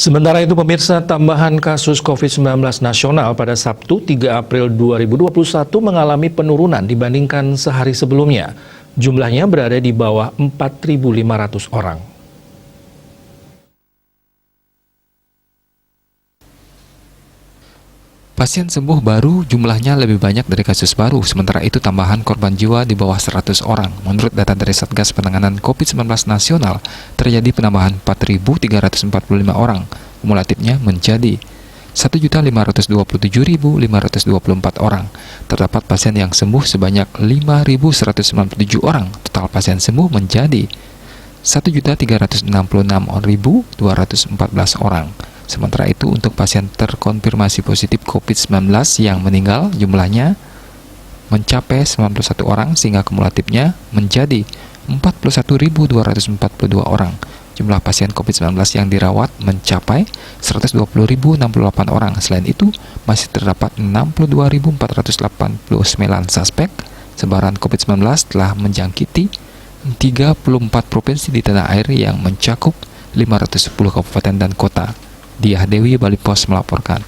Sementara itu pemirsa, tambahan kasus COVID-19 nasional pada Sabtu 3 April 2021 mengalami penurunan dibandingkan sehari sebelumnya. Jumlahnya berada di bawah 4.500 orang. Pasien sembuh baru jumlahnya lebih banyak dari kasus baru, sementara itu tambahan korban jiwa di bawah 100 orang. Menurut data dari Satgas Penanganan COVID-19 Nasional, terjadi penambahan 4.345 orang, kumulatifnya menjadi 1.527.524 orang. Terdapat pasien yang sembuh sebanyak 5.197 orang, total pasien sembuh menjadi 1.366.214 orang. Sementara itu, untuk pasien terkonfirmasi positif COVID-19 yang meninggal, jumlahnya mencapai 91 orang, sehingga kumulatifnya menjadi 41.242 orang. Jumlah pasien COVID-19 yang dirawat mencapai 120.068 orang. Selain itu, masih terdapat 62.489 suspek sebaran COVID-19 telah menjangkiti 34 provinsi di tanah air yang mencakup 510 kabupaten dan kota. Diah Dewi, Bali Pos melaporkan.